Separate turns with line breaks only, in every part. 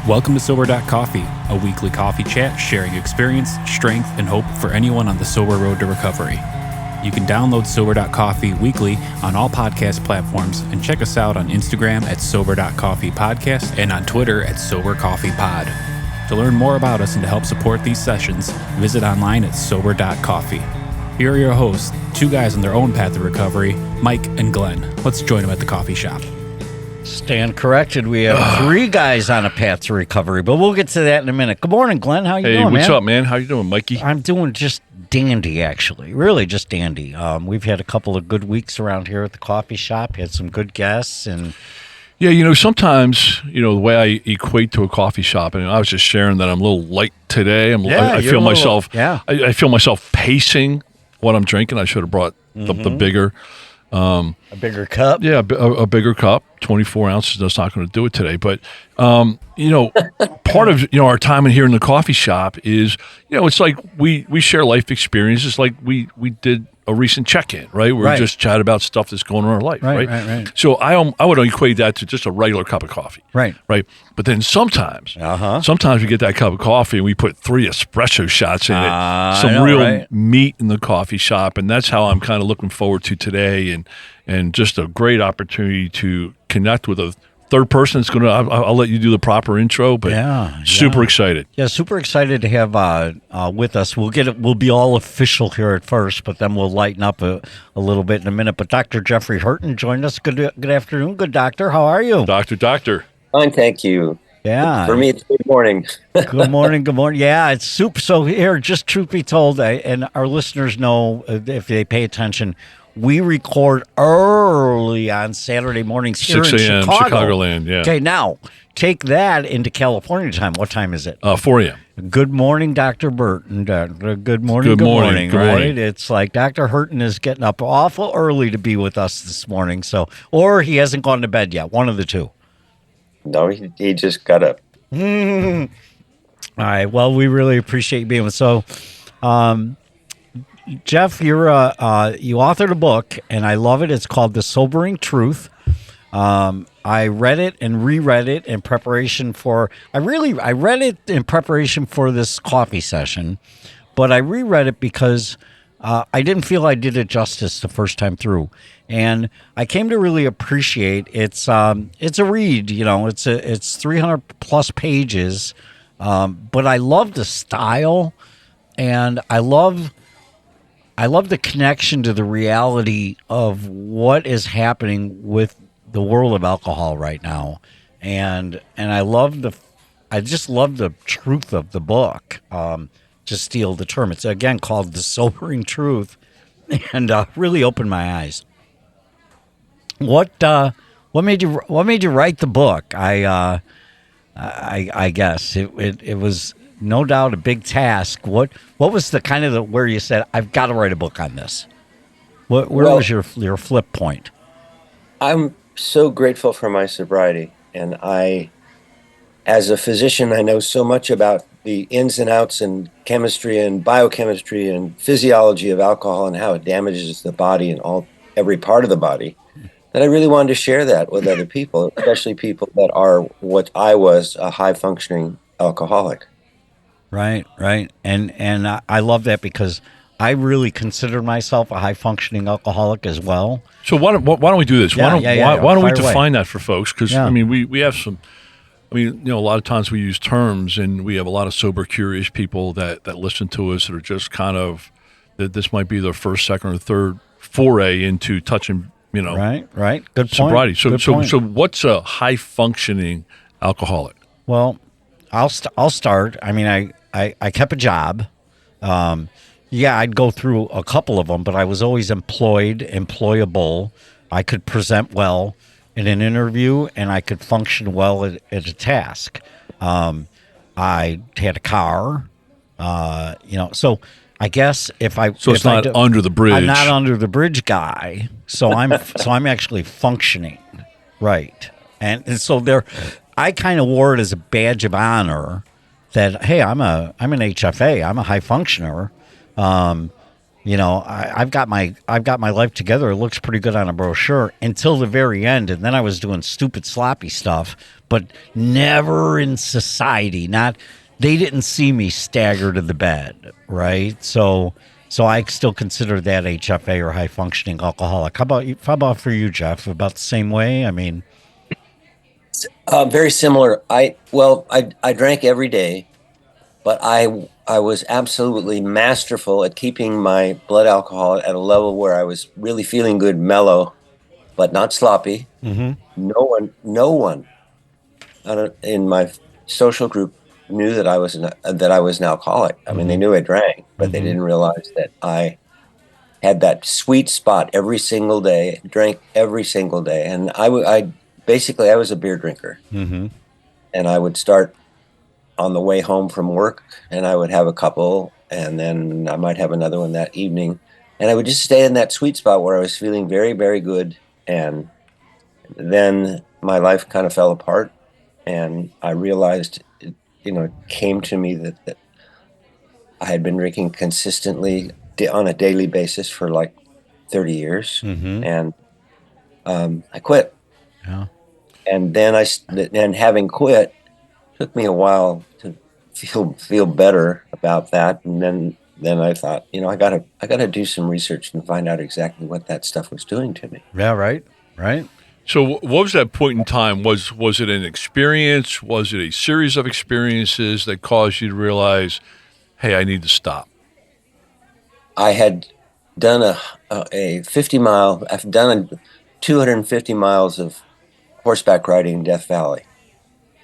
Welcome to Sober.Coffee, a weekly coffee chat sharing experience, strength, and hope for anyone on the sober road to recovery. You can download Sober.Coffee weekly on all podcast platforms and check us out on Instagram at Sober.Coffee Podcast and on Twitter at Sober.Coffee Pod. To learn more about us and to help support these sessions, visit online at Sober.Coffee. Here are your hosts, two guys on their own path to recovery, Mike and Glenn. Let's join them at the coffee shop.
Stand corrected. We have three guys on a path to recovery, but we'll get to that in a minute. Good morning, Glenn. How you doing, man?
Hey, what's up, man? How you doing, Mikey?
I'm doing just dandy, actually. Really just dandy. We've had a couple of good weeks around here at the coffee shop. Had some good guests. And
Yeah, sometimes, the way I equate to a coffee shop, and I was just sharing that I'm a little light today. I feel myself.
Yeah.
I feel myself pacing what I'm drinking. I should have brought the bigger.
A bigger cup?
Yeah, a bigger cup. 24 ounces. That's not going to do it today. But, part of, our time in here in the coffee shop is, it's like we share life experiences like we did a recent check-in, right? We're just chat about stuff that's going on in our life, right? So I would equate that to just a regular cup of coffee.
Right.
But then sometimes we get that cup of coffee and we put 3 espresso shots in it, some real meat in the coffee shop, and that's how I'm kind of looking forward to today, and just a great opportunity to connect with a third person. It's gonna. I'll let you do the proper intro, but super excited.
Yeah, super excited to have with us. We'll be all official here at first, but then we'll lighten up a little bit in a minute. But Dr. Jeffrey Herten joined us. Good afternoon, good doctor. How are you,
Doctor?
Fine, thank you.
Yeah.
For me, it's good morning.
Good morning. Yeah, it's super. So here, just truth be told, and our listeners know if they pay attention, we record early on Saturday mornings here in
6 a.m. Chicagoland, yeah.
Okay, now, take that into California time. What time is it?
4 a.m.
Good morning, Dr. Burton. Good morning.
Good morning.
It's like Dr. Herten is getting up awful early to be with us this morning, or he hasn't gone to bed yet, one of the two.
No, he just got up.
All right, well, we really appreciate you being with us. So, Jeff, you authored a book, and I love it. It's called The Sobering Truth. I read it and reread it in preparation for. I read it in preparation for this coffee session, but I reread it because I didn't feel I did it justice the first time through, and I came to really appreciate it's a read. It's 300 plus pages, but I love the style, and I love the connection to the reality of what is happening with the world of alcohol right now, and I just love the truth of the book. To steal the term, it's again called The Sobering Truth, and really opened my eyes. What made you write the book? I guess it was no doubt a big task. What was the kind of where you said, I've got to write a book on this? Where was your flip point?
I'm so grateful for my sobriety, and as a physician, I know so much about the ins and outs and chemistry and biochemistry and physiology of alcohol and how it damages the body and every part of the body, that I really wanted to share that with other people, especially people that are what I was, a high-functioning alcoholic.
Right. And I love that because I really consider myself a high-functioning alcoholic as well.
So why don't we do this? Why don't we define that for folks? Because, we have some... a lot of times we use terms, and we have a lot of sober, curious people that listen to us that are just kind of, that this might be their first, second, or third foray into touching,
Right. Good point.
Sobriety. So what's a high-functioning alcoholic?
Well, I'll start. I kept a job. I'd go through a couple of them, but I was always employable. I could present well in an interview, and I could function well at a task. I had a car, so I guess
it's not under the bridge.
I'm not under the bridge guy, so I'm actually functioning, right? And so I kind of wore it as a badge of honor that, hey, I'm an HFA, I'm a high functioner. I've got my life together. It looks pretty good on a brochure until the very end, and then I was doing stupid, sloppy stuff, but never in society. They didn't see me stagger to the bed, right? So I still consider that HFA or high functioning alcoholic. How about for you, Jeff? About the same way? I mean,
very similar. I drank every day, but I was absolutely masterful at keeping my blood alcohol at a level where I was really feeling good, mellow, but not sloppy.
mm-hmm.
No one in my social group knew that I was an alcoholic. I mean, they knew I drank, but they didn't realize that I had that sweet spot every single day, drank every single day, and I was a beer drinker,
mm-hmm.
and I would start on the way home from work, and I would have a couple, and then I might have another one that evening, and I would just stay in that sweet spot where I was feeling very, very good, and then my life kind of fell apart, and I realized, it came to me that I had been drinking consistently on a daily basis for like 30 years,
mm-hmm.
and I quit.
Yeah.
And then having quit, took me a while to feel better about that, and then I thought, I gotta do some research and find out exactly what that stuff was doing to me.
Yeah, right.
So what was that point in time? Was it an experience? Was it a series of experiences that caused you to realize, hey, I need to stop?
I had done a 50-mile. I've done 250 miles of horseback riding in Death Valley.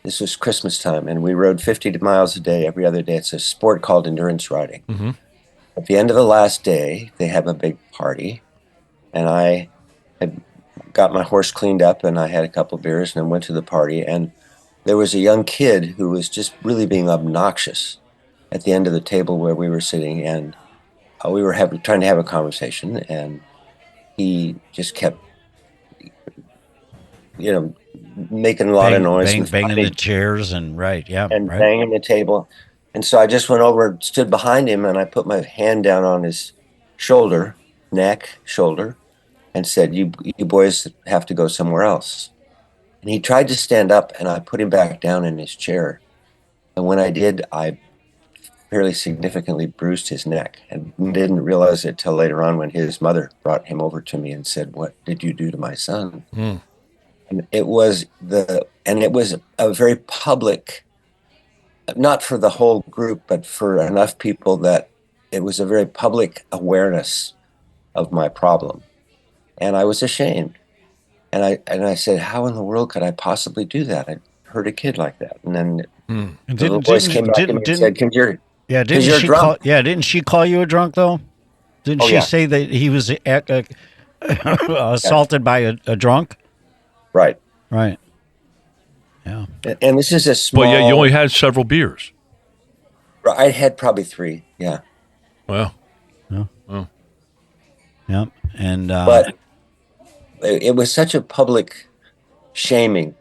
This was Christmas time, and we rode 50 miles a day every other day. It's a sport called endurance riding.
Mm-hmm.
At the end of the last day, they have a big party, and I had got my horse cleaned up, and I had a couple of beers, and I went to the party, and there was a young kid who was just really being obnoxious at the end of the table where we were sitting, and we were trying to have a conversation, and he just kept, making a lot of noise,
banging the chairs, and
banging the table. And so I just went over, stood behind him, and I put my hand down on his shoulder, and said, "You boys have to go somewhere else." And he tried to stand up, and I put him back down in his chair. And when I did, I fairly significantly bruised his neck, and didn't realize it till later on when his mother brought him over to me and said, "What did you do to my son?"
Mm.
And it was a very public, not for the whole group, but for enough people that it was a very public awareness of my problem. And I was ashamed. And I said, how in the world could I possibly do that? I hurt a kid like that. And then the little voice came back to me and said,
didn't she call you a drunk, though? Didn't she say that he was assaulted by a drunk?
Right.
Yeah.
And this is a small...
But you only had several beers.
I had probably 3, yeah.
Well.
Yeah.
Oh.
Yeah. And...
but it was such a public shaming.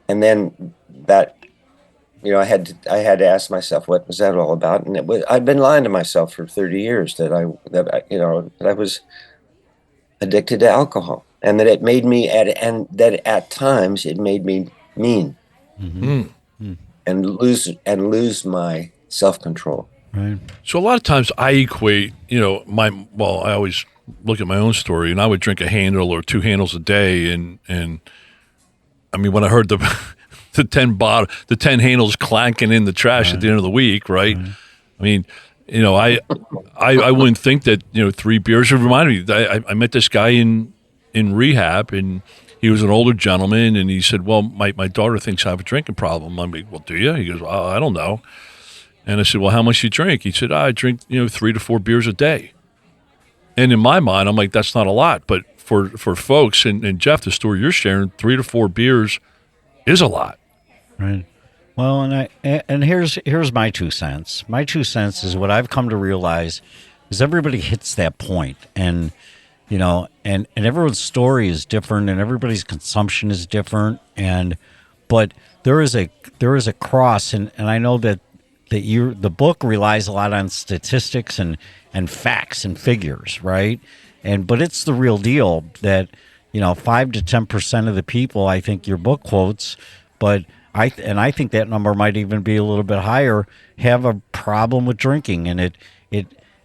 And then that, I had to ask myself, what was that all about? And I'd been lying to myself for 30 years that I was addicted to alcohol, and that it made me at times it made me mean, and lose my self-control.
Right.
So a lot of times I equate, I always look at my own story, and I would drink a handle or 2 handles a day, and I mean, when I heard the 10 handles clanking in the trash at the end of the week, right? I mean, I wouldn't think that 3 beers would remind me. I met this guy in rehab, and he was an older gentleman, and he said, "Well, my daughter thinks I have a drinking problem." I'm like, "Well, do you?" He goes, "Well, I don't know." And I said, "Well, how much do you drink?" He said, "I drink 3 to 4 beers a day." And in my mind, I'm like, that's not a lot, but for folks, and Jeff, the story you're sharing, 3 to 4 beers is a lot.
Right. Well, and here's my 2 cents. My 2 cents is what I've come to realize is everybody hits that point, and and everyone's story is different, and everybody's consumption is different, but there is a cross, and I know that the book relies a lot on statistics and facts and figures, right? But it's the real deal that 5 to 10% of the people, I think your book quotes, but I think that number might even be a little bit higher, have a problem with drinking, and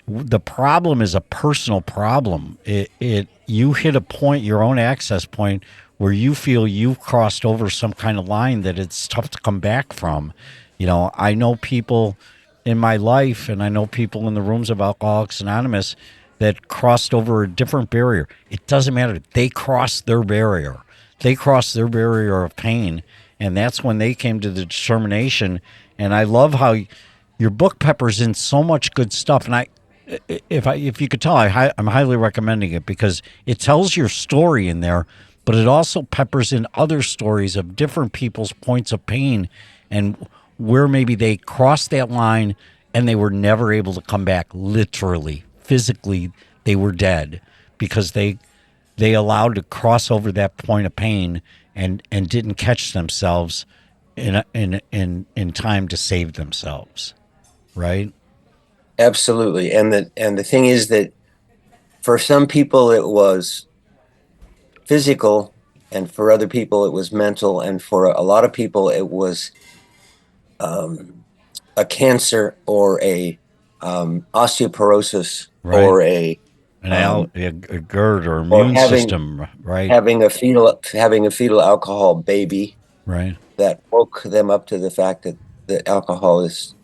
the problem is a personal problem. You hit a point, your own access point, where you feel you've crossed over some kind of line that it's tough to come back from. I know people in my life, and I know people in the rooms of Alcoholics Anonymous that crossed over a different barrier. It doesn't matter. They crossed their barrier. They crossed their barrier of pain, and that's when they came to the determination. And I love how your book peppers in so much good stuff. And if you could tell, I'm highly recommending it because it tells your story in there, but it also peppers in other stories of different people's points of pain and where maybe they crossed that line and they were never able to come back. Literally, physically, they were dead because they allowed to cross over that point of pain and didn't catch themselves in time to save themselves, right?
Absolutely. And the thing is that for some people it was physical, and for other people it was mental, and for a lot of people it was a cancer or a osteoporosis, right, or a
GERD or immune system, right?
Having a fetal alcohol baby,
right? That
woke them up to the fact that the alcohol is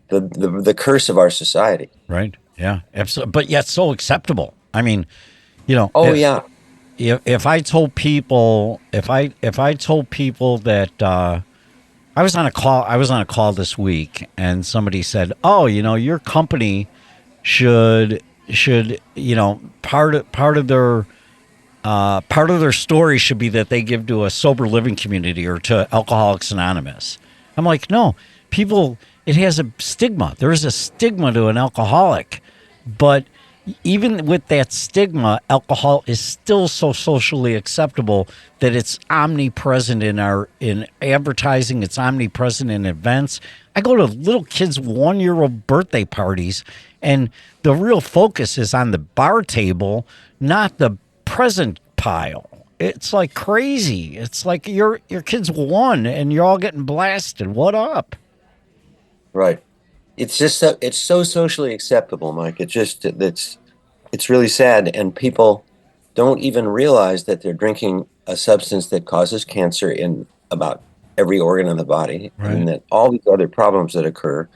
the curse of our society,
right? Yeah, absolutely. But yet so acceptable. I mean, If I told people, if I told people that I was on a call this week, and somebody said, "Oh, your company should part of their story should be that they give to a sober living community or to Alcoholics Anonymous." I'm like, no, people. It has a stigma. There is a stigma to an alcoholic, but even with that stigma, alcohol is still so socially acceptable that it's omnipresent in advertising. It's omnipresent in events. I go to little kids' 1-year-old birthday parties, and the real focus is on the bar table, not the present pile. It's like crazy. It's like your kid's 1 and you're all getting blasted. What up?
Right. It's just it's so socially acceptable, Mike. It's really sad, and people don't even realize that they're drinking a substance that causes cancer in about every organ in the body, right, and that all these other problems that occur.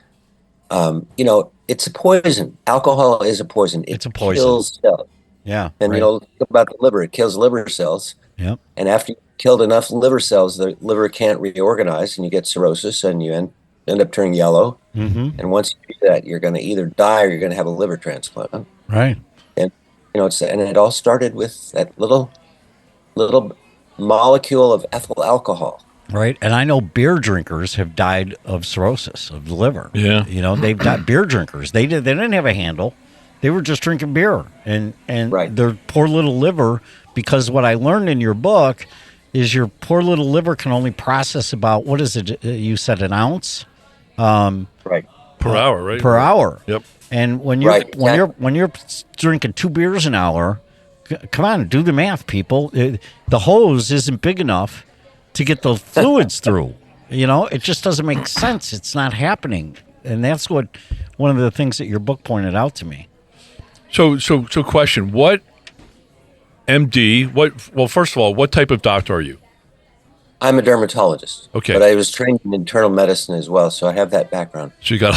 It's a poison. Alcohol is a poison.
It's a poison.
Kills cells.
Yeah.
And
right.
About the liver, it kills liver cells.
Yep.
And after you've killed enough liver cells, the liver can't reorganize, and you get cirrhosis, and you end up turning yellow.
Mm-hmm.
And once you do that, you're going to either die or you're going to have a liver transplant.
Right.
And and it all started with that little molecule of ethyl alcohol.
Right. And I know beer drinkers have died of cirrhosis of the liver.
Yeah.
They've got beer drinkers. They didn't have a handle. They were just drinking beer, and
right,
their poor little liver, because what I learned in your book is your poor little liver can only process about, what is it? You said an ounce?
Right.
Per hour, right?
Per hour.
Yep.
And when you're drinking 2 beers an hour, come on, do the math, people. The hose isn't big enough to get the fluids through. It just doesn't make sense. It's not happening. And that's one of the things that your book pointed out to me.
So question, what MD, first of all, what type of doctor are you?
I'm a dermatologist.
Okay.
But I was trained in internal medicine as well, so I have that background.
So you got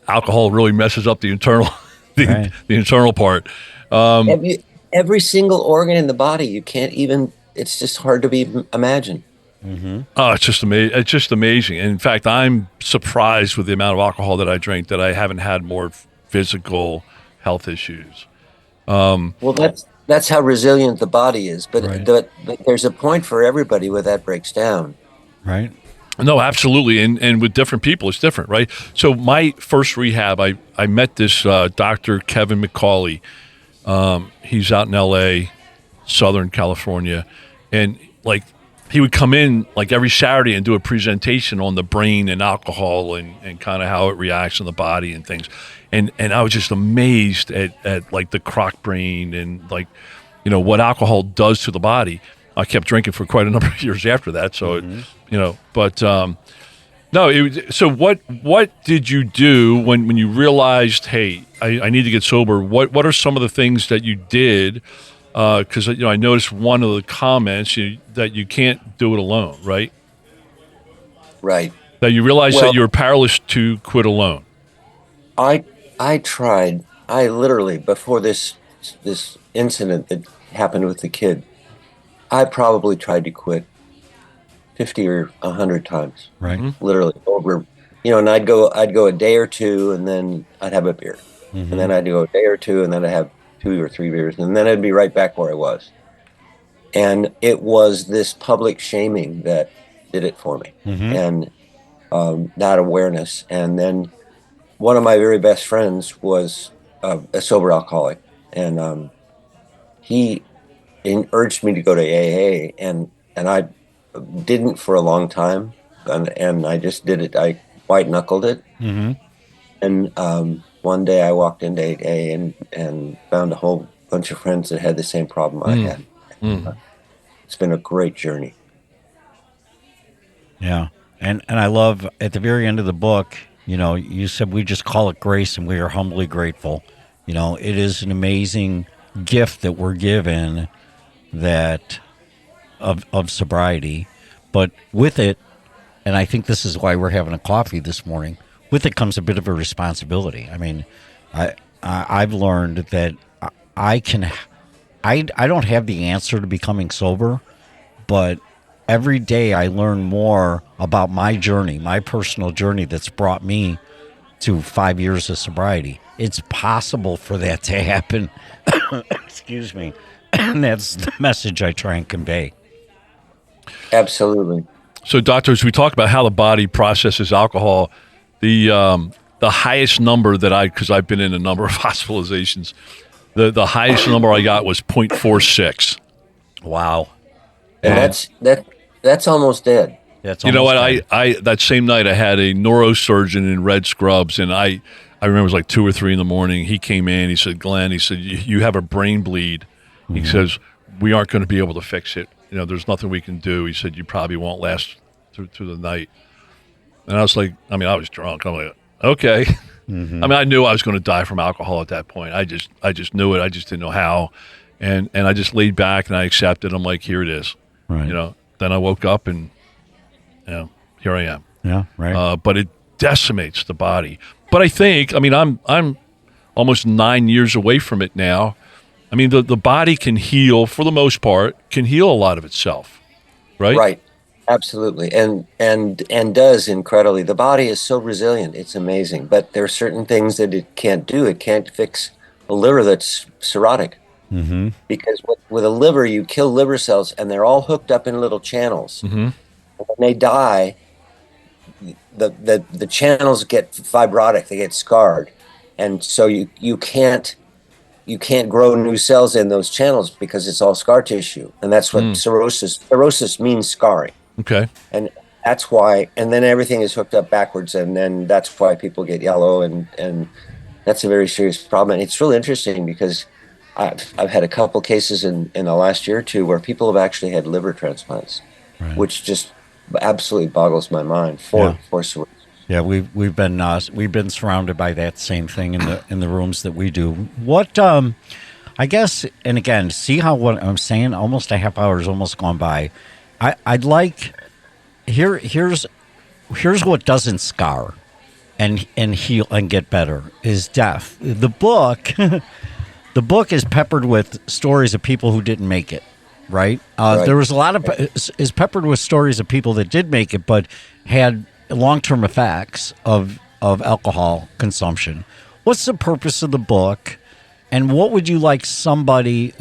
alcohol really messes up the internal the internal part.
Every single organ in the body, you can't even, it's just hard to imagine.
Mm-hmm. Oh, it's just amazing. It's just amazing. And in fact, I'm surprised with the amount of alcohol that I drink that I haven't had more physical health issues.
Well, that's how resilient the body is. But,
right,
but there's a point for everybody where that breaks down.
Right.
No, absolutely. And with different people, it's different, right? So my first rehab, I met this Dr. Kevin McCauley. He's out in L.A., Southern California. And like he would come in like every Saturday and do a presentation on the brain and alcohol and kind of how it reacts in the body and things. And I was just amazed at like the croc brain and like, you know, what alcohol does to the body. I kept drinking for quite a number of years after that. So, so what did you do when you realized, hey, I need to get sober? What are some of the things that you did? Because I noticed one of the comments that you can't do it alone, right?
Right.
That you realized that you were powerless to quit alone.
I tried. I literally, before this incident that happened with the kid, I probably tried to quit 50 or 100 times.
Right.
Literally over, and I'd go a day or two, and then I'd have a beer, and then I'd go a day or two, and then I'd have 2 or 3 beers, and then I'd be right back where I was. And it was this public shaming that did it for me, and that awareness. And then one of my very best friends was a sober alcoholic, and he urged me to go to AA, and I didn't for a long time, and I just did it. I white knuckled it, and one day I walked into AA and found a whole bunch of friends that had the same problem I had. It's been a great journey.
Yeah, and I love at the very end of the book, you said we just call it grace, and we are humbly grateful. It is an amazing gift that we're given that of sobriety, but with it, and I think this is why we're having a coffee this morning, with it comes a bit of a responsibility. I mean, I've learned that I don't have the answer to becoming sober, but every day I learn more about my journey, my personal journey that's brought me to 5 years of sobriety. It's possible for that to happen. Excuse me. And that's the message I try and convey.
Absolutely.
So, doctors, we talked about how the body processes alcohol. The highest number because I've been in a number of hospitalizations, the highest number I got was 0.46.
Wow.
And that's almost dead.
That's
you know what?
dead.
I that same night I had a neurosurgeon in red scrubs, and I remember it was like 2 or 3 in the morning. He came in. He said, "Glenn," he said, "you have a brain bleed." He says, "We aren't going to be able to fix it. There's nothing we can do." He said, "You probably won't last through the night." And I was like, I was drunk. I'm like, okay. I knew I was going to die from alcohol at that point. I just knew it. I just didn't know how. And I just laid back and I accepted. I'm like, here it is.
Right.
Then I woke up and, here I am.
Yeah, right.
But it decimates the body. But I think, I'm almost 9 years away from it now. The body can heal, for the most part, can heal a lot of itself, right?
Right, absolutely, and does incredibly. The body is so resilient; it's amazing. But there are certain things that it can't do. It can't fix a liver that's cirrhotic, because with a liver, you kill liver cells, and they're all hooked up in little channels. When they die, the channels get fibrotic; they get scarred, and so you can't grow new cells in those channels because it's all scar tissue. And that's what cirrhosis means, scarring.
Okay.
And that's why, and then everything is hooked up backwards, and then that's why people get yellow, and that's a very serious problem. And it's really interesting because I've had a couple cases in the last year or two where people have actually had liver transplants, which just absolutely boggles my mind for cirrhosis.
Yeah, we've been surrounded by that same thing in the rooms that we do. What I guess, and again, see how what I'm saying, almost a half hour has almost gone by. I'd like here's what doesn't scar and heal and get better is death. The book is peppered with stories of people who didn't make it. Right? There was a lot of is peppered with stories of people that did make it but had long-term effects of alcohol consumption. What's the purpose of the book, and what would you like somebody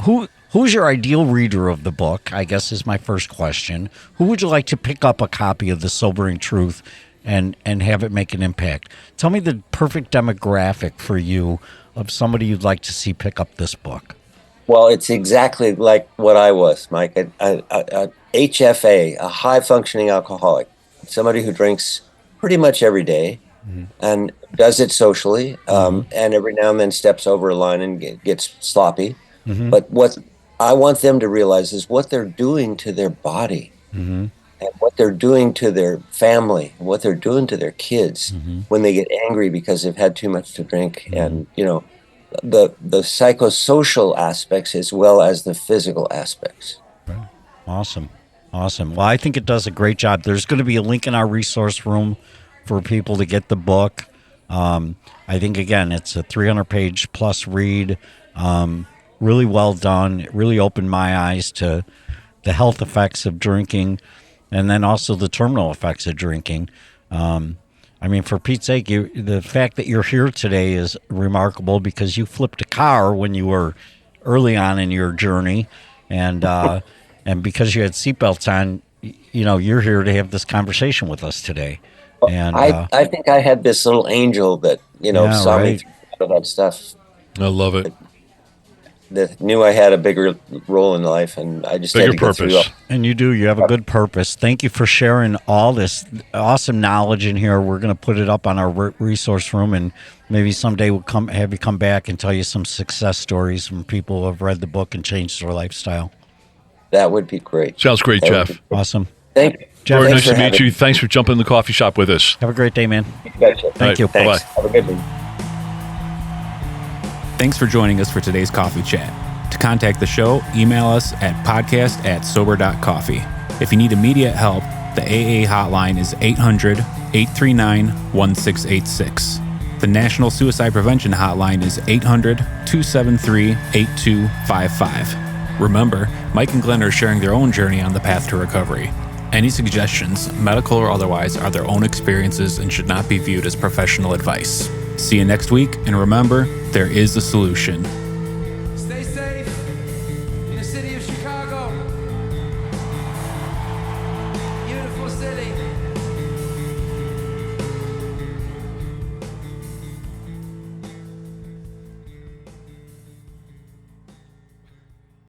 who's your ideal reader of the book, I guess is my first question. Who would you like to pick up a copy of The Sobering Truth and have it make an impact? Tell me the perfect demographic for you of somebody you'd like to see pick up this book.
Well, it's exactly like what I was, Mike. A HFA, a high functioning alcoholic, somebody who drinks pretty much every day and does it socially, and every now and then steps over a line and gets sloppy. But what I want them to realize is what they're doing to their body and what they're doing to their family, what they're doing to their kids when they get angry because they've had too much to drink, and the psychosocial aspects as well as the physical aspects.
Right. Awesome. Well, I think it does a great job. There's going to be a link in our resource room for people to get the book. I think, again, it's a 300-page plus read. Really well done. It really opened my eyes to the health effects of drinking and then also the terminal effects of drinking. I mean, for Pete's sake, the fact that you're here today is remarkable because you flipped a car when you were early on in your journey, and because you had seatbelts on, you're here to have this conversation with us today. And
I think I had this little angel that saw me through all that stuff.
I love it.
That knew I had a bigger role in life, and I just had to go through.
And you do. You have a good purpose. Thank you for sharing all this awesome knowledge in here. We're going to put it up on our resource room, and maybe someday we'll have you come back and tell you some success stories from people who have read the book and changed their lifestyle.
That would be great.
Sounds great, Jeff.
Awesome.
Thank you.
Jeff,
very nice to meet you. Thanks for jumping in the coffee shop with us.
Have a great day, man.
Thank
you.
Bye-bye.
Have a good one.
Thanks for joining us for today's coffee chat. To contact the show, email us at podcast@Sober.Coffee. If you need immediate help, the AA hotline is 800-839-1686. The National Suicide Prevention Hotline is 800-273-8255. Remember, Mike and Glenn are sharing their own journey on the path to recovery. Any suggestions, medical or otherwise, are their own experiences and should not be viewed as professional advice. See you next week, and remember, there is a solution.
Stay safe in the city of Chicago.